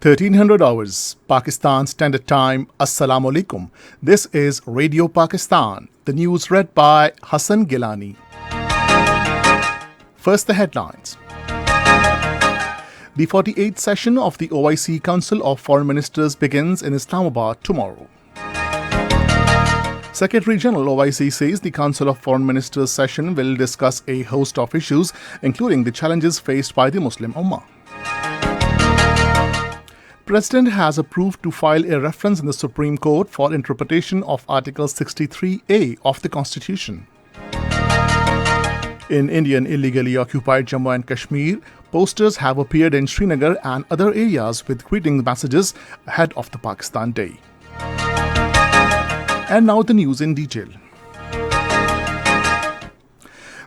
1300 hours, Pakistan Standard Time. Assalamu alaikum. This is Radio Pakistan. The news read by Hassan Gilani. First, the headlines. The 48th session of the OIC Council of Foreign Ministers begins in Islamabad tomorrow. Secretary General OIC says the Council of Foreign Ministers session will discuss a host of issues, including the challenges faced by the Muslim Ummah. President has approved to file a reference in the Supreme Court for interpretation of Article 63A of the Constitution. In Indian illegally occupied Jammu and Kashmir, posters have appeared in Srinagar and other areas with greeting messages ahead of the Pakistan Day. And now the news in detail.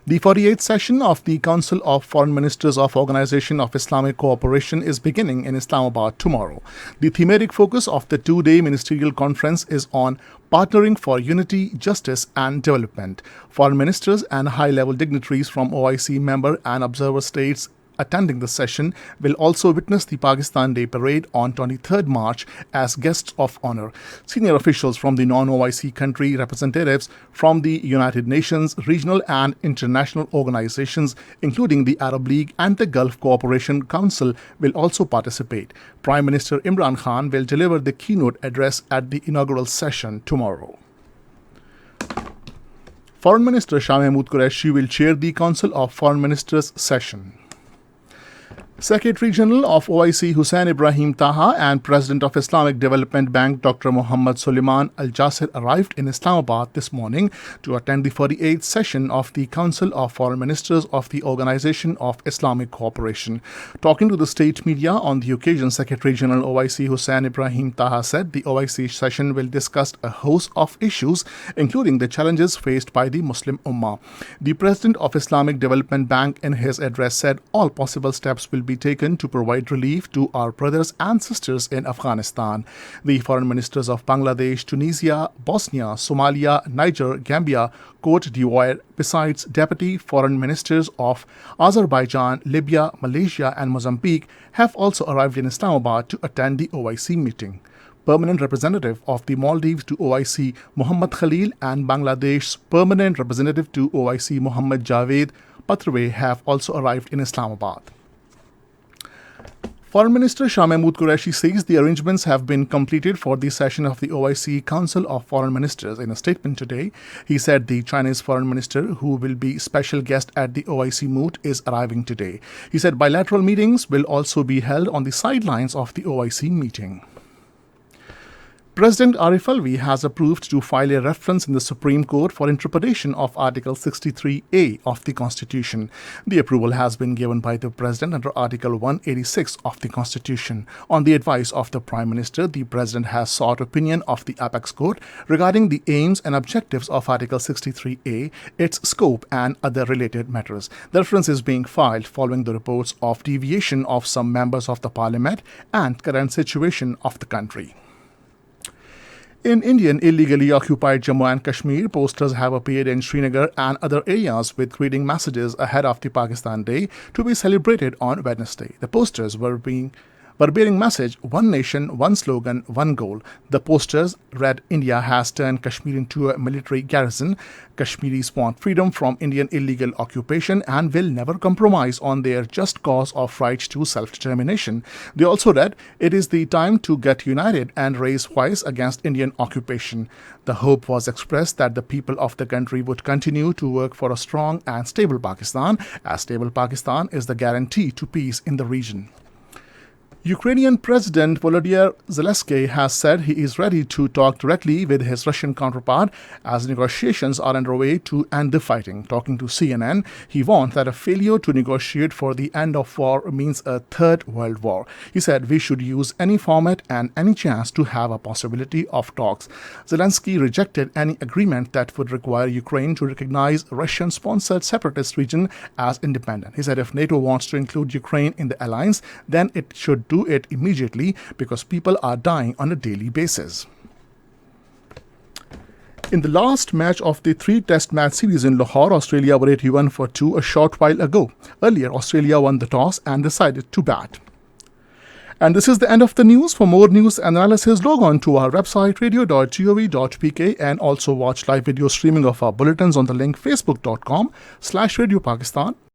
The 48th session of the Council of Foreign Ministers of Organization of Islamic Cooperation is beginning in Islamabad tomorrow. The thematic focus of the two-day ministerial conference is on partnering for unity, justice and development. Foreign ministers and high-level dignitaries from OIC member and observer states attending the session will also witness the Pakistan Day Parade on 23rd March as guests of honor. Senior officials from the non-OIC country, representatives from the United Nations, regional and international organizations, including the Arab League and the Gulf Cooperation Council, will also participate. Prime Minister Imran Khan will deliver the keynote address at the inaugural session tomorrow. Foreign Minister Shah Mahmood Qureshi will chair the Council of Foreign Ministers session. Secretary General of OIC Hussain Ibrahim Taha and President of Islamic Development Bank Dr. Muhammad Suleiman Al Jasir arrived in Islamabad this morning to attend the 48th session of the Council of Foreign Ministers of the Organization of Islamic Cooperation. Talking to the state media on the occasion, Secretary General OIC Hussain Ibrahim Taha said the OIC session will discuss a host of issues, including the challenges faced by the Muslim Ummah. The President of Islamic Development Bank in his address said all possible steps will be taken to provide relief to our brothers and sisters in Afghanistan. The foreign ministers of Bangladesh, Tunisia, Bosnia, Somalia, Niger, Gambia, Cote d'Ivoire, besides deputy foreign ministers of Azerbaijan, Libya, Malaysia and Mozambique, have also arrived in Islamabad to attend the OIC meeting. Permanent representative of the Maldives to OIC, Muhammad Khalil, and Bangladesh's permanent representative to OIC, Muhammad Javed Patrawe, have also arrived in Islamabad. Foreign Minister Shah Mahmood Qureshi says the arrangements have been completed for the session of the OIC Council of Foreign Ministers. In a statement today, he said the Chinese Foreign Minister, who will be special guest at the OIC moot, is arriving today. He said bilateral meetings will also be held on the sidelines of the OIC meeting. President Arif Alvi has approved to file a reference in the Supreme Court for interpretation of Article 63A of the Constitution. The approval has been given by the President under Article 186 of the Constitution. On the advice of the Prime Minister, the President has sought opinion of the Apex Court regarding the aims and objectives of Article 63A, its scope and other related matters. The reference is being filed following the reports of deviation of some members of the Parliament and current situation of the country. In Indian illegally occupied Jammu and Kashmir, posters have appeared in Srinagar and other areas with greeting messages ahead of the Pakistan Day to be celebrated on Wednesday. The posters were bearing message, one nation, one slogan, one goal. The posters read, India has turned Kashmir into a military garrison. Kashmiris want freedom from Indian illegal occupation and will never compromise on their just cause of right to self-determination. They also read, it is the time to get united and raise voice against Indian occupation. The hope was expressed that the people of the country would continue to work for a strong and stable Pakistan, as stable Pakistan is the guarantee to peace in the region. Ukrainian President Volodymyr Zelensky has said he is ready to talk directly with his Russian counterpart as negotiations are underway to end the fighting. Talking to CNN, he warned that a failure to negotiate for the end of war means a third world war. He said we should use any format and any chance to have a possibility of talks. Zelensky rejected any agreement that would require Ukraine to recognize Russian-sponsored separatist region as independent. He said if NATO wants to include Ukraine in the alliance, then it should do it immediately because people are dying on a daily basis. In the last match of the three-test match series in Lahore, Australia were 81 for 2 a short while ago. Earlier, Australia won the toss and decided to bat. And this is the end of the news. For more news and analysis, log on to our website radio.gov.pk and also watch live video streaming of our bulletins on the link facebook.com/Radio Pakistan.